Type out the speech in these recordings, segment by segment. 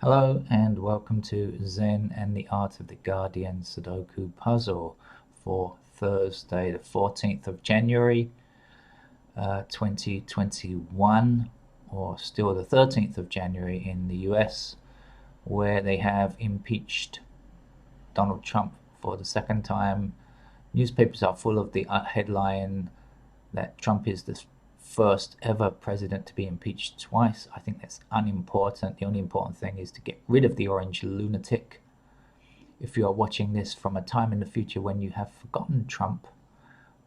Hello and welcome to Zen and the Art of the Guardian Sudoku puzzle for Thursday, the 14th of January, 2021, or still the 13th of January in the US, where they have impeached Donald Trump for the second time. Newspapers are full of the headline that Trump is the first ever president to be impeached twice. I think that's unimportant. The only important thing is to get rid of the orange lunatic. If you are watching this from a time in the future when you have forgotten Trump,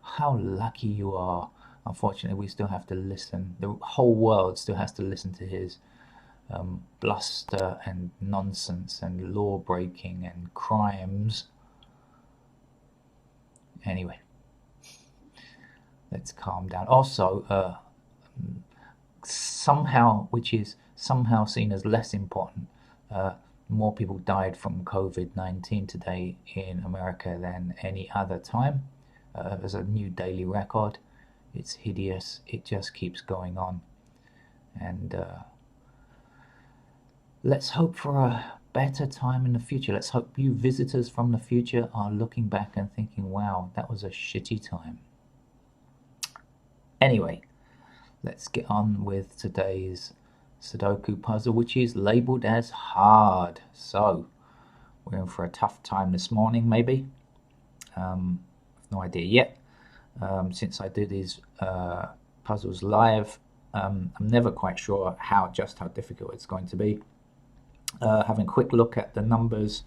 how lucky you are. Unfortunately, we still have to listen. The whole world still has to listen to his bluster and nonsense and law breaking and crimes. Anyway, let's calm down. Also, somehow, which is somehow seen as less important, more people died from COVID-19 today in America than any other time. There's a new daily record. It's hideous. It just keeps going on. And let's hope for a better time in the future. Let's hope you visitors from the future are looking back and thinking, wow, that was a shitty time. Anyway, let's get on with today's Sudoku puzzle, which is labeled as hard. So, we're in for a tough time this morning, maybe. No idea yet. Since I do these puzzles live, I'm never quite sure just how difficult it's going to be. Having a quick look at the numbers,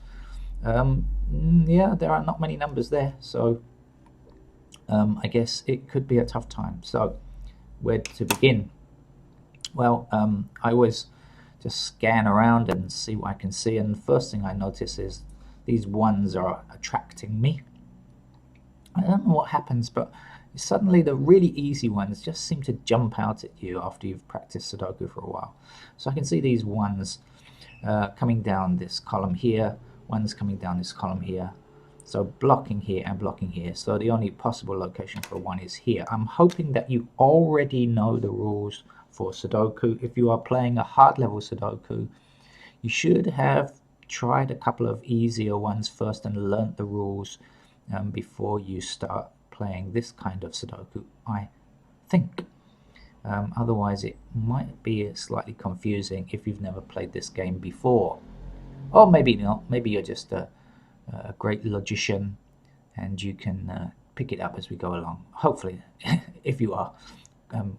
yeah, there are not many numbers there, so I guess it could be a tough time. So, where to begin? Well, I always just scan around and see what I can see, and the first thing I notice is these ones are attracting me. I don't know what happens, but suddenly the really easy ones just seem to jump out at you after you've practiced Sudoku for a while. So I can see these ones coming down this column here, ones coming down this column here. So blocking here and blocking here. So the only possible location for one is here. I'm hoping that you already know the rules for Sudoku. If you are playing a hard level Sudoku, you should have tried a couple of easier ones first and learnt the rules before you start playing this kind of Sudoku, I think. Otherwise, it might be slightly confusing if you've never played this game before. Or maybe not. Maybe you're just a great logician and you can pick it up as we go along. Hopefully, if you are,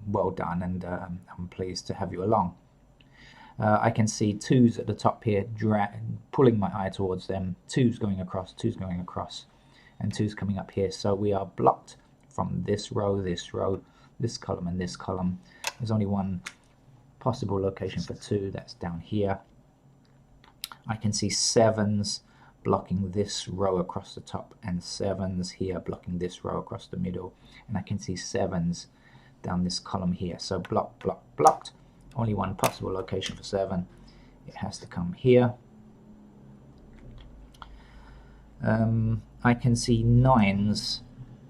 well done, and I'm pleased to have you along. I can see twos at the top here, pulling my eye towards them. Twos going across, and twos coming up here. So we are blocked from this row, this column, and this column. There's only one possible location for two, that's down here. I can see sevens blocking this row across the top, and sevens here blocking this row across the middle, and I can see sevens down this column here. So blocked. Only one possible location for seven. It has to come here. I can see nines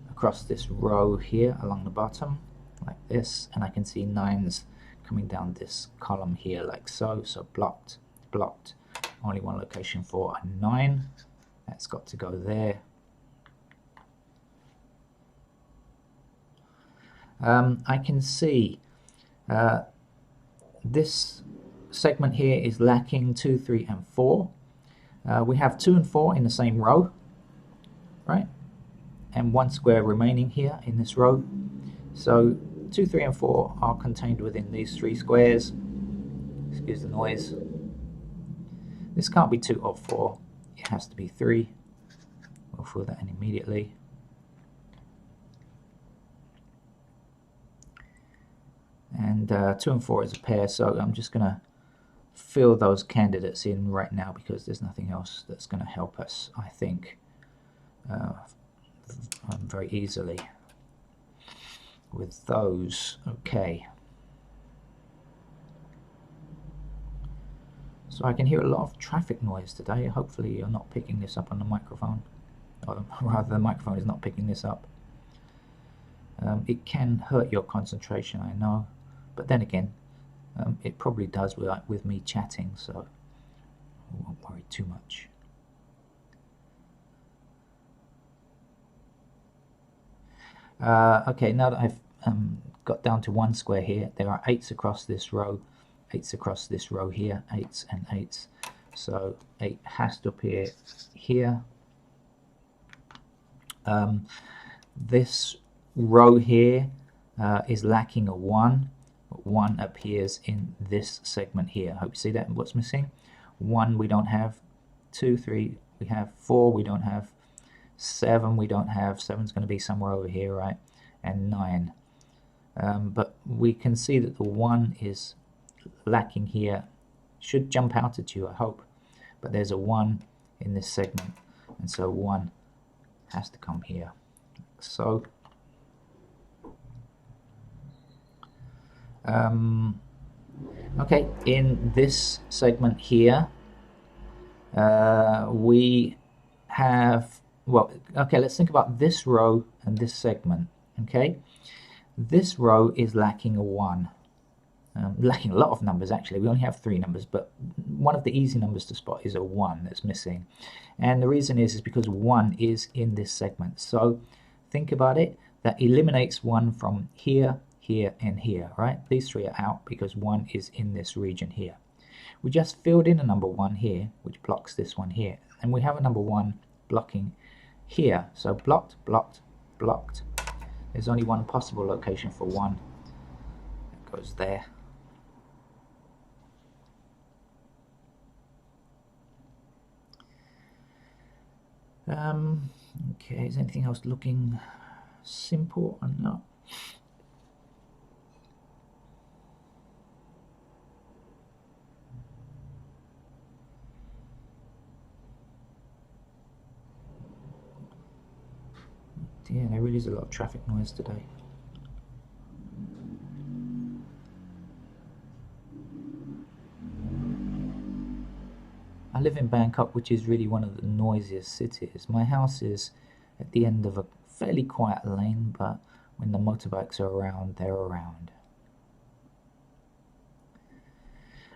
across this row here along the bottom, like this, and I can see nines coming down this column here like so. So blocked. Only one location for a 9. That's got to go there. I can see this segment here is lacking 2, 3, and 4. We have 2 and 4 in the same row, right? And 1 square remaining here in this row. So 2, 3, and 4 are contained within these 3 squares. Excuse the noise. This can't be 2 or 4. It has to be 3. We'll fill that in immediately. And 2 and 4 is a pair, so I'm just going to fill those candidates in right now because there's nothing else that's going to help us, I think, very easily with those. Okay. So I can hear a lot of traffic noise today. Hopefully you're not picking this up on the microphone. Or rather, the microphone is not picking this up. It can hurt your concentration, I know. But then again, it probably does with me chatting, so We won't worry too much. Okay, now that I've got down to one square here, there are 8s across this row, 8s across this row here, 8s and 8s. So 8 has to appear here. This row here is lacking a 1. 1 appears in this segment here. Hope you see that. What's missing? 1 we don't have, 2, 3 we have, 4 we don't have, 7 we don't have. 7's going to be somewhere over here, right? And 9. But we can see that the 1 is lacking here. Should jump out at you, I hope. But there's a 1 in this segment, and so 1 has to come here. So okay, in this segment here we have, well, okay, let's think about this row and this segment. Okay, this row is lacking a 1, lacking a lot of numbers actually. We only have 3 numbers, but one of the easy numbers to spot is a 1 that's missing, and the reason is because 1 is in this segment. So think about it, that eliminates 1 from here, here and here, right? These 3 are out because 1 is in this region here. We just filled in a number 1 here, which blocks this one here, and we have a number 1 blocking here. So blocked, blocked, blocked. There's only one possible location for 1. It goes there. Okay, is anything else looking simple or not? Yeah, there really is a lot of traffic noise today. I live in Bangkok, which is really one of the noisiest cities. My house is at the end of a fairly quiet lane, but when the motorbikes are around, they're around.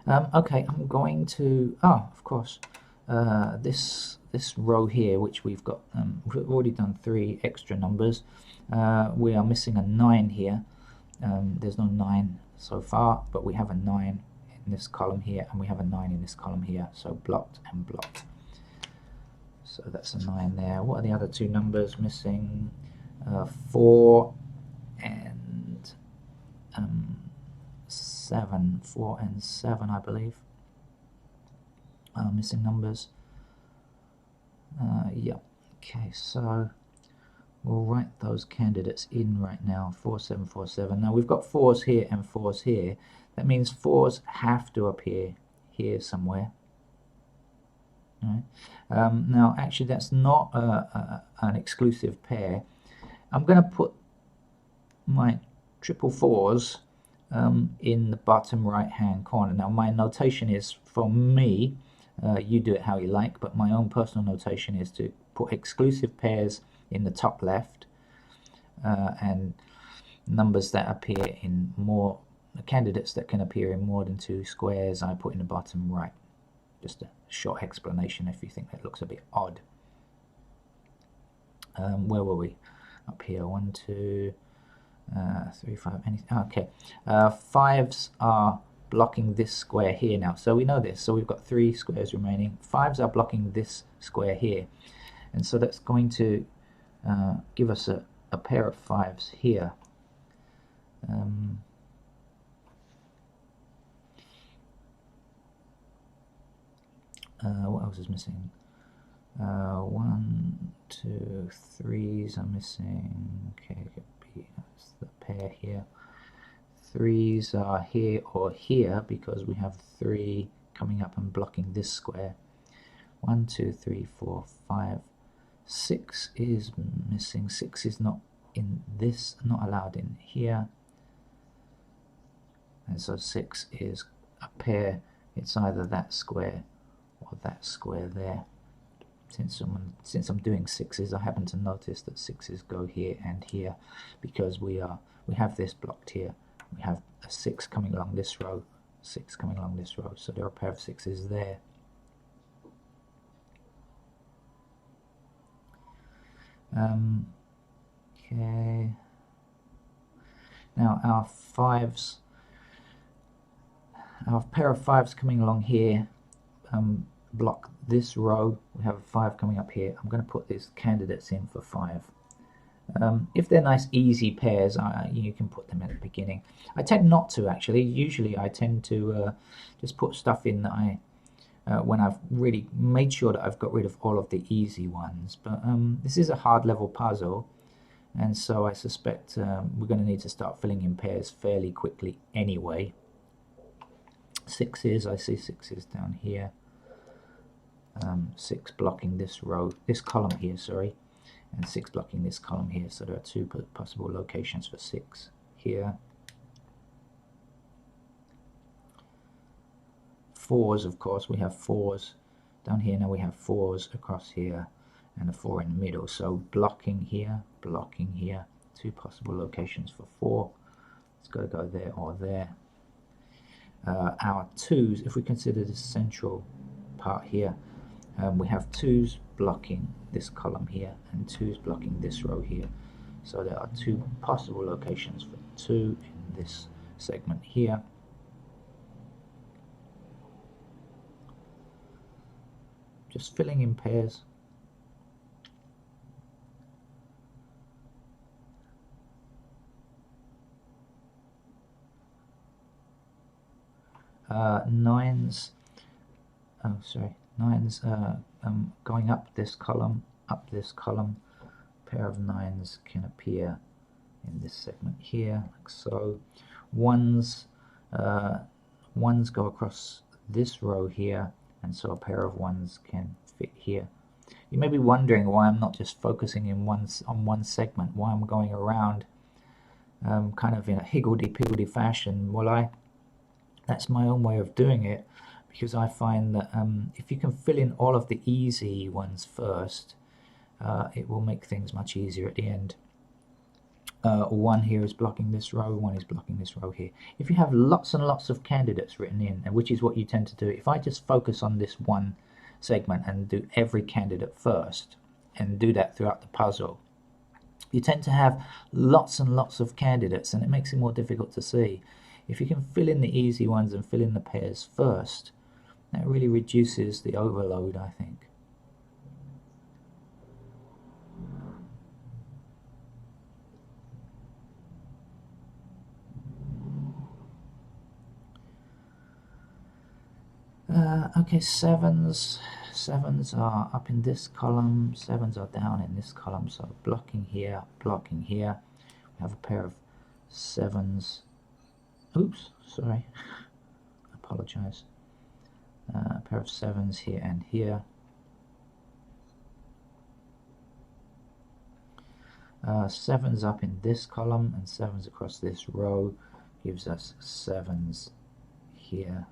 Okay, I'm going to, of course, this row here, which we've got, we've already done 3 extra numbers. We are missing a 9 here. There's no 9 so far, but we have a 9 in this column here, and we have a 9 in this column here. So blocked and blocked. So that's a 9 there. What are the other 2 numbers missing? 4 and 7. 4 and 7, I believe, are missing numbers. Yeah. Okay, so we'll write those candidates in right now. 4, 7, 4, 7. Now we've got 4s here and 4s here. That means 4s have to appear here somewhere. Right. Now actually that's not an exclusive pair. I'm going to put my triple 4s in the bottom right hand corner. Now my notation is, for me, you do it how you like, but my own personal notation is to put exclusive pairs in the top left, and numbers that appear in more, candidates that can appear in more than 2 squares, I put in the bottom right. Just a short explanation if you think that looks a bit odd. Where were we? Up here, 1, 2, 3, 5, anything. Okay, 5s are blocking this square here now. So we know this. So we've got 3 squares remaining. 5s are blocking this square here. And so that's going to give us a pair of 5s here. What else is missing? 1, 2, 3s are missing. Okay, it could be, that's the pair here. 3s are here or here because we have 3 coming up and blocking this square. 1, 2, 3, 4, 5. 6 is missing. 6 is not in this, not allowed in here. And so 6 is a pair. It's either that square or that square there. Since I'm doing 6s, I happen to notice that 6s go here and here because we have this blocked here. We have a 6 coming along this row, 6 coming along this row, so there are a pair of 6s there. Okay. Now our fives, our pair of fives coming along here, block this row. We have a 5 coming up here. I'm going to put these candidates in for 5. If they're nice easy pairs, you can put them at the beginning. I tend not to, actually. Usually I tend to just put stuff in that when I've really made sure that I've got rid of all of the easy ones. But this is a hard level puzzle, and so I suspect we're going to need to start filling in pairs fairly quickly anyway. Sixes, I see sixes down here. 6 blocking this row, this column here, sorry, and 6 blocking this column here. So there are 2 possible locations for 6 here. 4s, of course, we have 4s down here. Now we have 4s across here and a 4 in the middle. So blocking here, 2 possible locations for 4. It's got to go there or there. Our 2s, if we consider this central part here, we have 2s blocking this column here and 2s blocking this row here. So there are 2 possible locations for 2 in this segment here. Just filling in pairs. Nines, oh sorry, nines going up this column, pair of 9s can appear in this segment here, like so. Ones go across this row here, and so a pair of 1s can fit here. You may be wondering why I'm not just focusing on one segment, why I'm going around kind of in a higgledy-piggledy fashion. Well, that's my own way of doing it, because I find that if you can fill in all of the easy ones first, it will make things much easier at the end. 1 here is blocking this row, 1 is blocking this row here. If you have lots and lots of candidates written in, and which is what you tend to do, if I just focus on this one segment and do every candidate first, and do that throughout the puzzle, you tend to have lots and lots of candidates, and it makes it more difficult to see. If you can fill in the easy ones and fill in the pairs first, that really reduces the overload, I think. Okay, 7s are up in this column, 7s are down in this column, so blocking here. We have a pair of 7s. Oops, sorry, apologize. A pair of 7s here and here. 7s up in this column and 7s across this row gives us 7s here.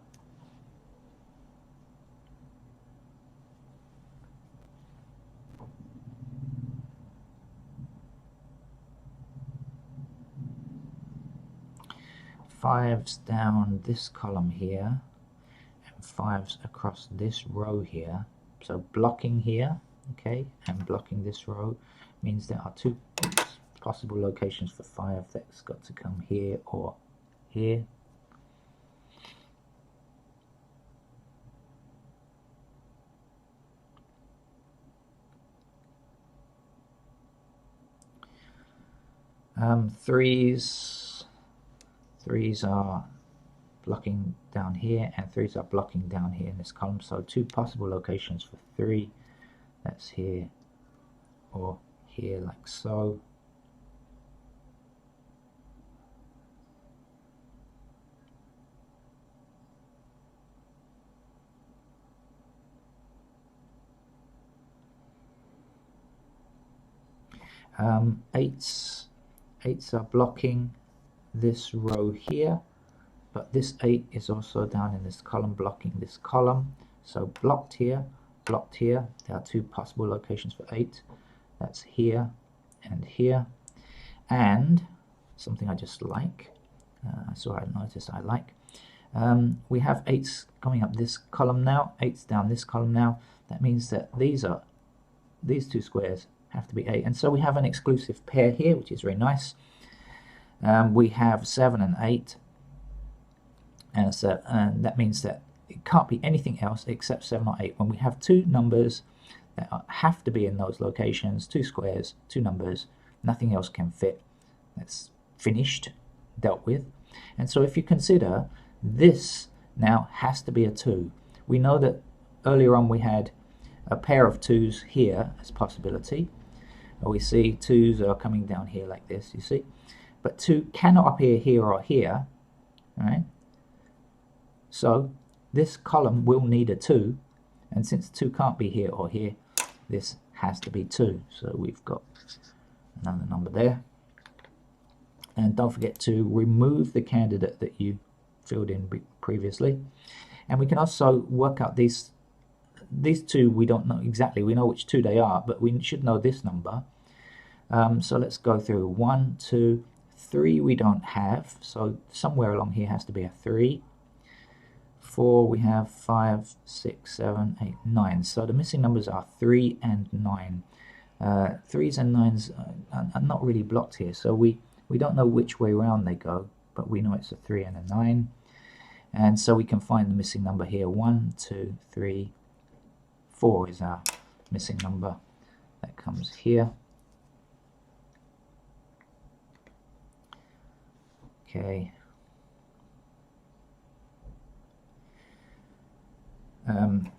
Fives down this column here and 5s across this row here. So blocking here, okay, and blocking this row means there are 2 possible locations for 5. That's got to come here or here. Threes are blocking down here and 3s are blocking down here in this column, so 2 possible locations for 3. That's here or here, like so. Eights are blocking this row here, but this 8 is also down in this column, blocking this column. So blocked here. There are 2 possible locations for 8. That's here and here. And something I just like, so I noticed I like, we have 8s coming up this column now, 8s down this column now. That means that these 2 squares have to be 8. And so we have an exclusive pair here, which is very nice. We have 7 and 8, and that means that it can't be anything else except 7 or 8. When we have two numbers that have to be in those locations, two squares, two numbers, nothing else can fit. That's finished, dealt with. And so if you consider, this now has to be a 2. We know that earlier on we had a pair of 2s here as possibility. We see 2s are coming down here like this, you see. But 2 cannot appear here or here, right? So this column will need a 2, and since 2 can't be here or here, this has to be 2. So we've got another number there. And don't forget to remove the candidate that you filled in previously. And we can also work out these two. We don't know exactly, we know which 2 they are, but we should know this number. So let's go through 1, 2, 3 we don't have, so somewhere along here has to be a 3. 4 we have, 5, 6, 7, 8, 9. So the missing numbers are 3 and 9. 3s and 9s are not really blocked here, so we don't know which way around they go, but we know it's a 3 and a 9. And so we can find the missing number here. 1, 2, 3, 4 is our missing number. That comes here. Okay.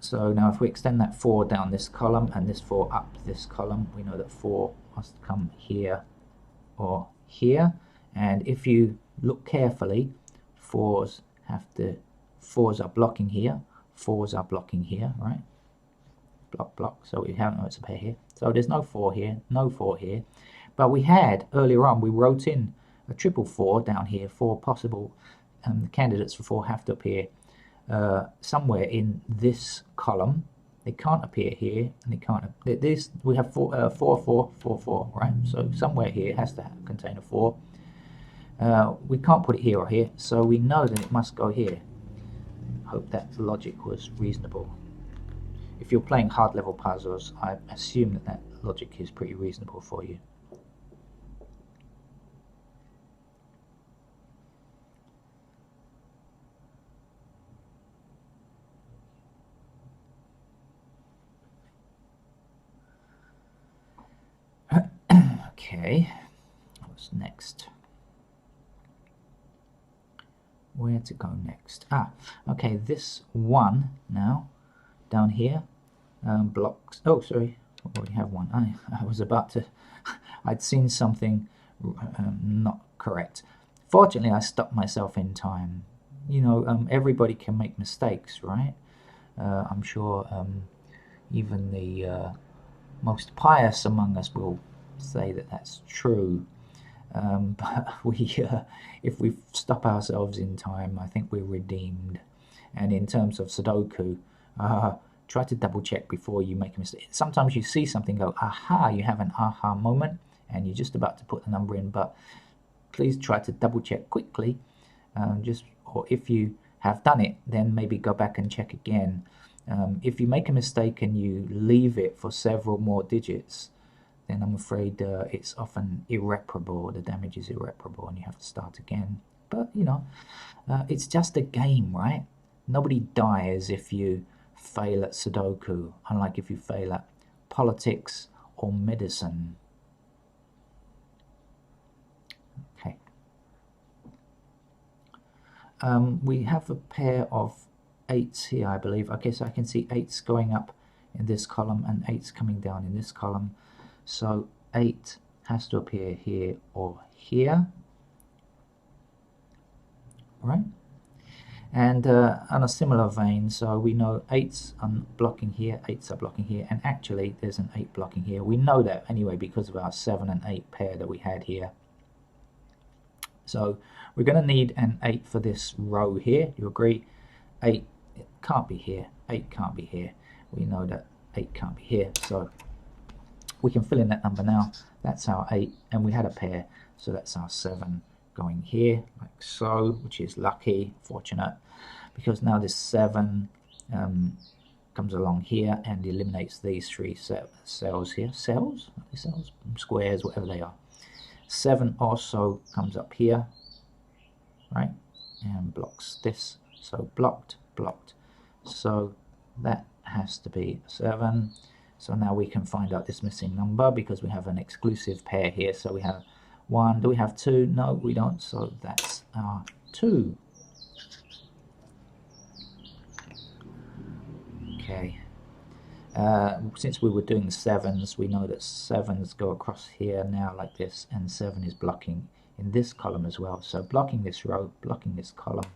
So now if we extend that 4 down this column and this 4 up this column, we know that 4 must come here or here. And if you look carefully, 4s are blocking here, 4s are blocking here, right? Block. So we haven't noticed a pair here. So there's no 4 here, no 4 here. But we had, earlier on, we wrote in a triple 4 down here, 4 possible candidates for 4 have to appear somewhere in this column. They can't appear here, and they can't. This we have 4, 4, 4, 4, 4, right? So somewhere here has to contain a 4. We can't put it here or here, so we know that it must go here. Hope that logic was reasonable. If you're playing hard level puzzles, I assume that logic is pretty reasonable for you. Okay, what's next? Where to go next? Okay, this one now down here blocks. Oh, sorry, we already have one. I was about to. I'd seen something not correct. Fortunately, I stopped myself in time. You know, everybody can make mistakes, right? I'm sure even the most pious among us will say that that's true. But if we stop ourselves in time, I think we're redeemed. And in terms of Sudoku, try to double check before you make a mistake. Sometimes you see something, go, aha, you have an aha moment, and you're just about to put the number in, but please try to double check quickly. Or if you have done it, then maybe go back and check again. If you make a mistake and you leave it for several more digits, then I'm afraid it's often irreparable. The damage is irreparable and you have to start again. But, you know, it's just a game, right? Nobody dies if you fail at Sudoku, unlike if you fail at politics or medicine. Okay. We have a pair of 8s here, I believe. Okay, so I can see 8s going up in this column and 8s coming down in this column. So 8 has to appear here or here, right? And on a similar vein, so we know 8s are blocking here, 8s are blocking here, and actually there's an 8 blocking here. We know that anyway because of our 7 and 8 pair that we had here. So we're going to need an 8 for this row here. You agree? 8 can't be here, 8 can't be here. We know that 8 can't be here, so we can fill in that number now. That's our 8, and we had a pair, so that's our 7 going here, like so, which is lucky, fortunate, because now this 7 comes along here and eliminates these three cells here. Cells? Cells? Squares, whatever they are. 7 also comes up here, right, and blocks this. So blocked, blocked. So that has to be 7. So now we can find out this missing number because we have an exclusive pair here. So we have 1. Do we have 2? No, we don't. So that's our 2. Okay. Since we were doing 7s, we know that 7s go across here now like this, and 7 is blocking in this column as well. So blocking this row, blocking this column,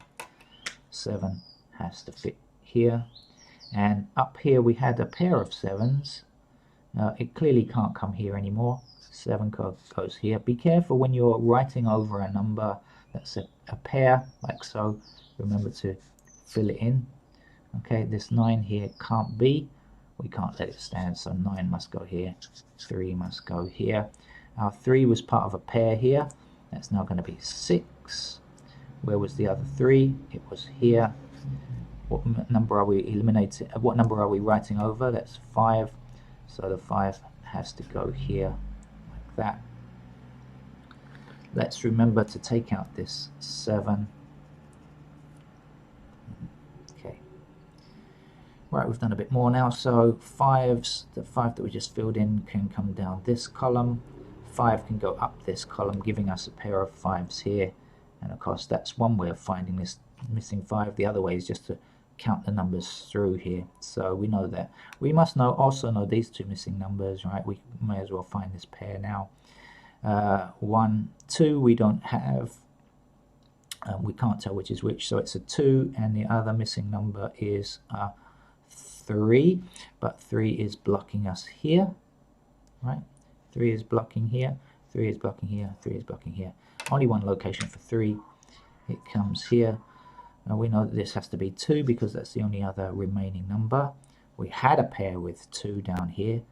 7 has to fit here. And up here we had a pair of 7s. It clearly can't come here anymore. 7 goes here. Be careful when you're writing over a number that's a pair, like so. Remember to fill it in. Okay, this 9 here can't be. We can't let it stand, so 9 must go here. 3 must go here. Our 3 was part of a pair here. That's now going to be 6. Where was the other 3? It was here. What number are we eliminating? What number are we writing over? That's 5. So the 5 has to go here, like that. Let's remember to take out this 7. Right, we've done a bit more now. So 5s, the 5 that we just filled in can come down this column. 5 can go up this column, giving us a pair of 5s here. And of course, that's one way of finding this missing 5. The other way is just to count the numbers through here. So we know that. We must also know these two missing numbers, right? We may as well find this pair now. 1, 2 we don't have. We can't tell which is which, so it's a 2, and the other missing number is 3, but 3 is blocking us here, right? 3 is blocking here, 3 is blocking here, 3 is blocking here. Only one location for 3. It comes here. Now we know that this has to be 2 because that's the only other remaining number. We had a pair with 2 down here,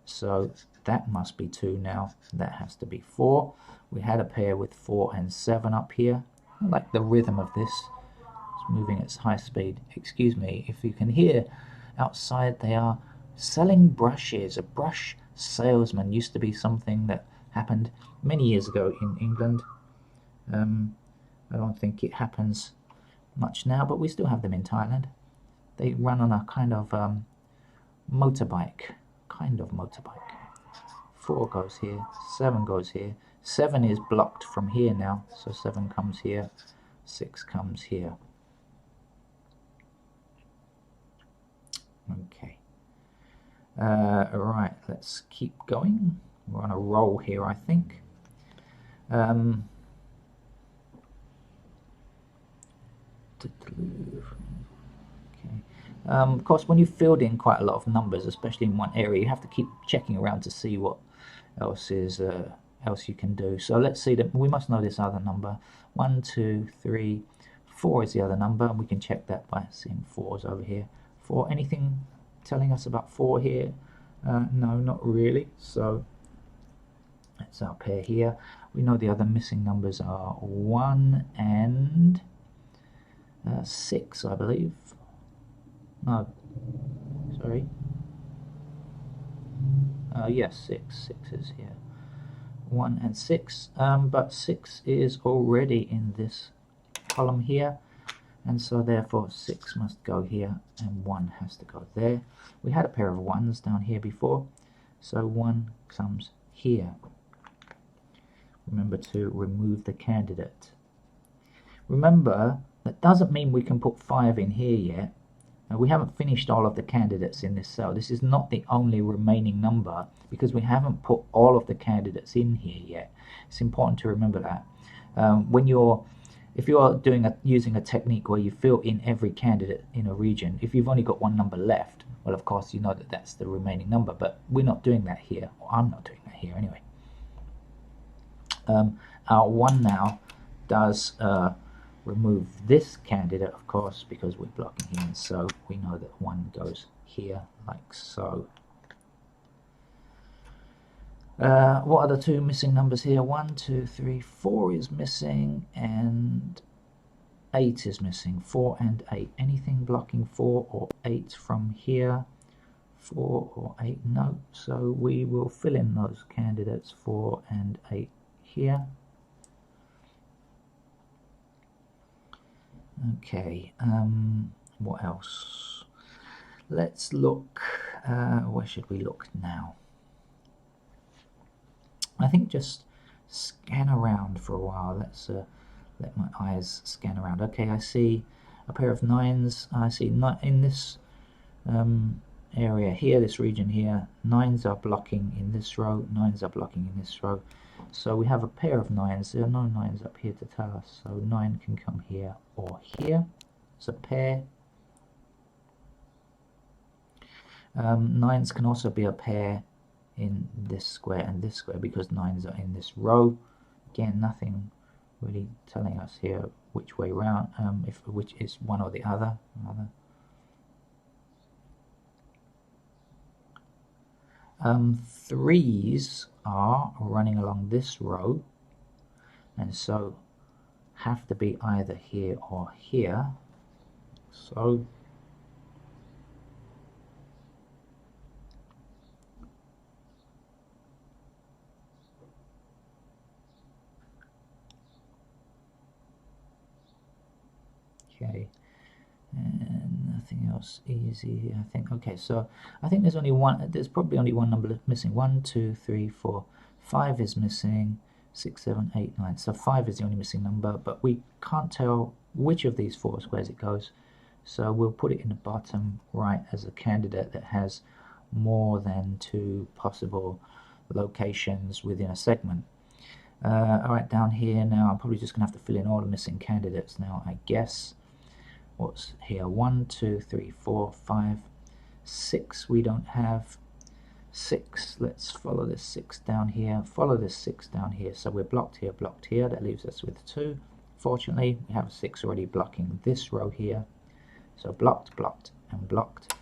so that must be 2 now. That has to be 4. We had a pair with 4 and 7 up here. I like the rhythm of this. It's moving at high speed. Excuse me if you can hear outside they are selling brushes. A brush salesman used to be something that happened many years ago in England. I don't think it happens much now, but we still have them in Thailand. They run on a kind of motorbike. 4 goes here, 7 goes here. 7 is blocked from here now, so 7 comes here, 6 comes here. Okay. Right, let's keep going. We're on a roll here, I think. Okay. Of course, when you've filled in quite a lot of numbers, especially in one area, you have to keep checking around to see what else you can do. So let's see that we must know this other number. 1, 2, 3, 4 is the other number, and we can check that by seeing 4s over here. 4, anything telling us about 4 here? No, not really. So that's our pair here. We know the other missing numbers are 1 and 6, I believe. No, sorry. Yes, 6 is here. 1 and 6, but 6 is already in this column here, and so therefore 6 must go here and 1 has to go there. We had a pair of 1s down here before, so 1 comes here. Remember to remove the candidate. Remember, that doesn't mean we can put 5 in here yet. Now, we haven't finished all of the candidates in this cell. This is not the only remaining number because we haven't put all of the candidates in here yet. It's important to remember that. If you're using a technique where you fill in every candidate in a region, if you've only got one number left, well, of course, you know that that's the remaining number, but we're not doing that here, or I'm not doing that here anyway. Our 1 now does remove this candidate, of course, because we're blocking him, so we know that 1 goes here, like so. What are the two missing numbers here? 1, 2, 3, 4 is missing, and 8 is missing. 4 and 8. Anything blocking 4 or 8 from here? 4 or 8? No. So we will fill in those candidates 4 and 8 here. Okay. What else? Let's look. Where should we look now? I think just scan around for a while. Let's let my eyes scan around. Okay, I see a pair of 9s. I see in this area here, this region here, 9s are blocking in this row, 9s are blocking in this row. So we have a pair of 9s. There are no 9s up here to tell us. So 9 can come here or here. It's a pair. 9s can also be a pair in this square and this square because 9s are in this row. Again, nothing really telling us here which way round, which is one or the other. 3s are running along this row, and so have to be either here or here. So okay, and nothing else easy, I think. Okay, so I think there's probably only one number missing. 1, 2, 3, 4, 5 is missing. 6, 7, 8, 9. So 5 is the only missing number, but we can't tell which of these 4 squares it goes. So we'll put it in the bottom right as a candidate that has more than 2 possible locations within a segment. Alright, down here now, I'm probably just going to have to fill in all the missing candidates now, I guess. What's here? 1, 2, 3, 4, 5, 6 we don't have. 6, let's follow this 6 down here, follow this 6 down here. So we're blocked here, that leaves us with 2. Fortunately, we have a 6 already blocking this row here. So blocked, blocked, and blocked.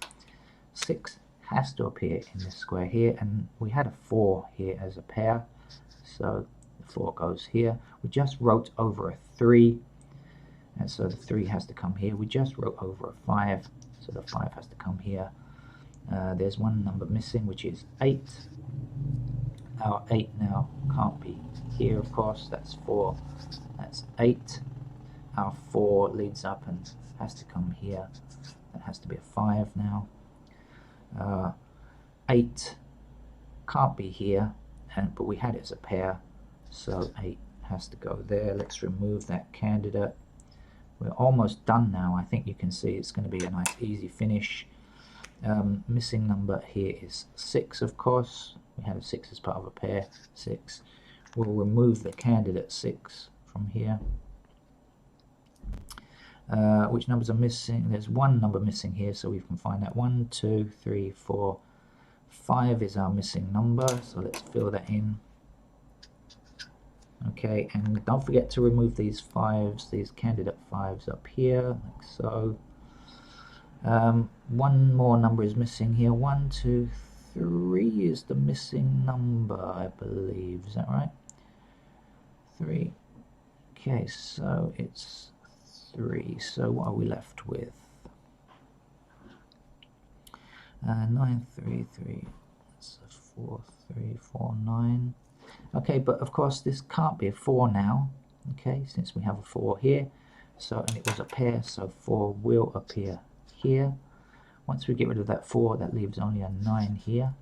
6 has to appear in this square here, and we had a 4 here as a pair. So the 4 goes here. We just wrote over a 3, and so the 3 has to come here. We just wrote over a 5, so the 5 has to come here. There's one number missing, which is 8. Our 8 now can't be here, of course. That's 4. That's 8. Our 4 leads up and has to come here. That has to be a 5 now. 8 can't be here, but we had it as a pair, so 8 has to go there. Let's remove that candidate. We're almost done now. I think you can see it's going to be a nice easy finish. Missing number here is 6, of course. We had a 6 as part of a pair. 6. We'll remove the candidate 6 from here. Which numbers are missing? There's one number missing here, so we can find that. 1, 2, 3, 4, 5 is our missing number, so let's fill that in. Okay, and don't forget to remove these 5s, these candidate 5s up here, like so. One more number is missing here. 1, 2, 3 is the missing number, I believe. Is that right? 3. Okay, so it's 3. So what are we left with? 9, 3, 3. That's a 4, 3, 4, 9. Okay, but of course this can't be a 4 now. Okay, since we have a 4 here. So, and it was a pair, so 4 will appear here. Once we get rid of that 4, that leaves only a 9 here.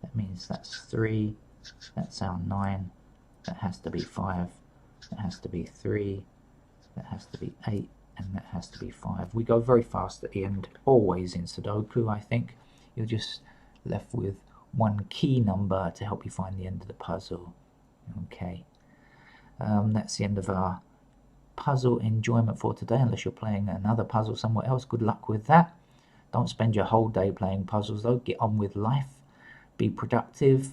That means that's 3. That's our 9. That has to be 5. That has to be 3. That has to be 8. And that has to be 5. We go very fast at the end, always in Sudoku, I think. You're just left with one key number to help you find the end of the puzzle. Okay. That's the end of our puzzle enjoyment for today, unless you're playing another puzzle somewhere else. Good luck with that. Don't spend your whole day playing puzzles though. Get on with life, be productive,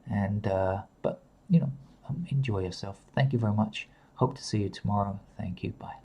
and but you know, enjoy yourself. Thank you very much. Hope to see you tomorrow. Thank you. Bye.